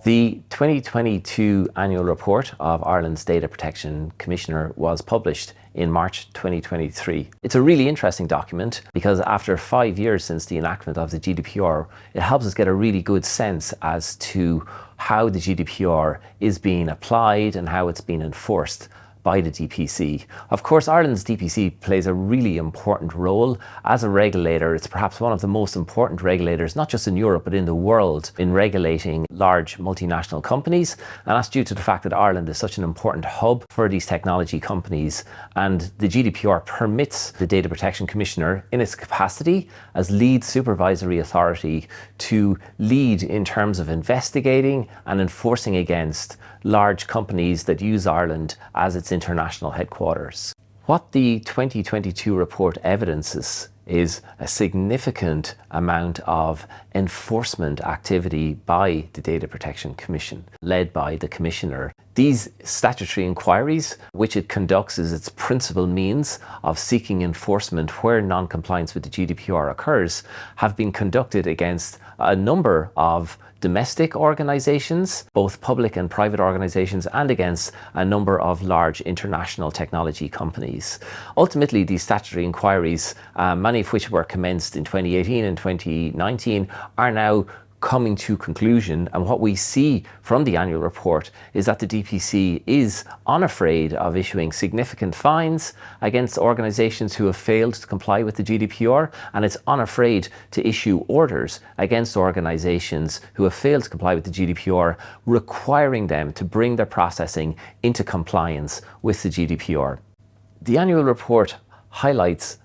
The 2022 annual report of Ireland's Data Protection Commissioner was published in March 2023. It's a really interesting document because after 5 years since the enactment of the GDPR, it helps us get a really good sense as to how the GDPR is being applied and how it's being enforced by the DPC. Of course, Ireland's DPC plays a really important role as a regulator. It's perhaps one of the most important regulators, not just in Europe, but in the world, in regulating large multinational companies. And that's due to the fact that Ireland is such an important hub for these technology companies. And the GDPR permits the Data Protection Commissioner in its capacity as lead supervisory authority to lead in terms of investigating and enforcing against large companies that use Ireland as its international headquarters. What the 2022 report evidences is a significant amount of enforcement activity by the Data Protection Commission, led by the Commissioner. These statutory inquiries, which it conducts as its principal means of seeking enforcement where non-compliance with the GDPR occurs, have been conducted against a number of domestic organizations, both public and private organizations, and against a number of large international technology companies. Ultimately, these statutory inquiries, many of which were commenced in 2018 and 2019, are now coming to conclusion, and what we see from the annual report is that the DPC is unafraid of issuing significant fines against organizations who have failed to comply with the GDPR, and it's unafraid to issue orders against organizations who have failed to comply with the GDPR, requiring them to bring their processing into compliance with the GDPR. The annual report highlights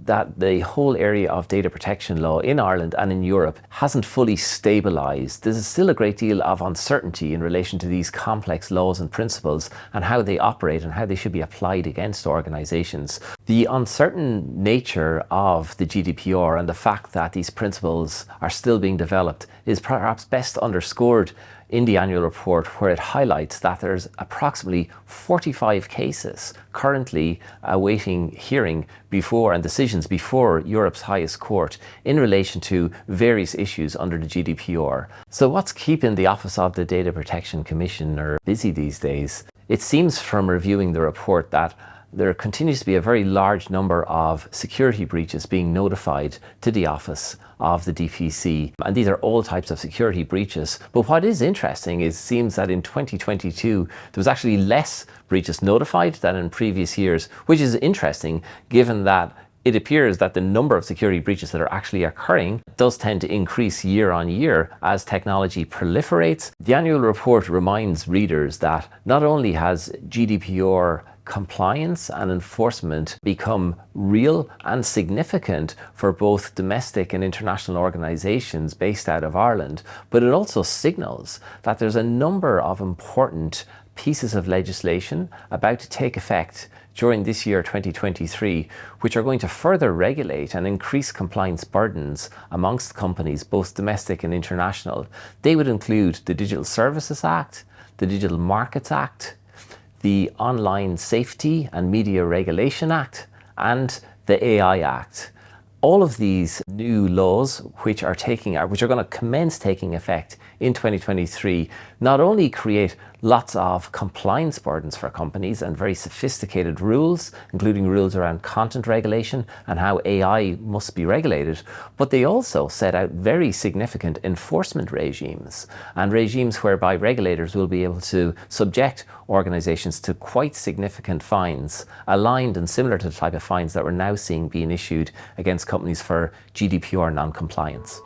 that the whole area of data protection law in Ireland and in Europe hasn't fully stabilised. There's still a great deal of uncertainty in relation to these complex laws and principles and how they operate and how they should be applied against organisations. The uncertain nature of the GDPR and the fact that these principles are still being developed is perhaps best underscored in the annual report, where it highlights that there's approximately 45 cases currently awaiting hearing before and decisions before Europe's highest court in relation to various issues under the GDPR. So what's keeping the Office of the Data Protection Commissioner busy these days? It seems from reviewing the report that there continues to be a very large number of security breaches being notified to the Office of the DPC. And these are all types of security breaches. But what is interesting is it seems that in 2022, there was actually less breaches notified than in previous years, which is interesting given that it appears that the number of security breaches that are actually occurring does tend to increase year on year as technology proliferates. The annual report reminds readers that not only has GDPR compliance and enforcement become real and significant for both domestic and international organisations based out of Ireland, but it also signals that there's a number of important pieces of legislation about to take effect during this year 2023, which are going to further regulate and increase compliance burdens amongst companies, both domestic and international. They would include the Digital Services Act, the Digital Markets Act, the Online Safety and Media Regulation Act, and the AI Act. All of these new laws which are going to commence taking effect in 2023 not only create lots of compliance burdens for companies and very sophisticated rules, including rules around content regulation and how AI must be regulated, but they also set out very significant enforcement regimes and regimes whereby regulators will be able to subject organizations to quite significant fines, aligned and similar to the type of fines that we're now seeing being issued against companies for GDPR non-compliance.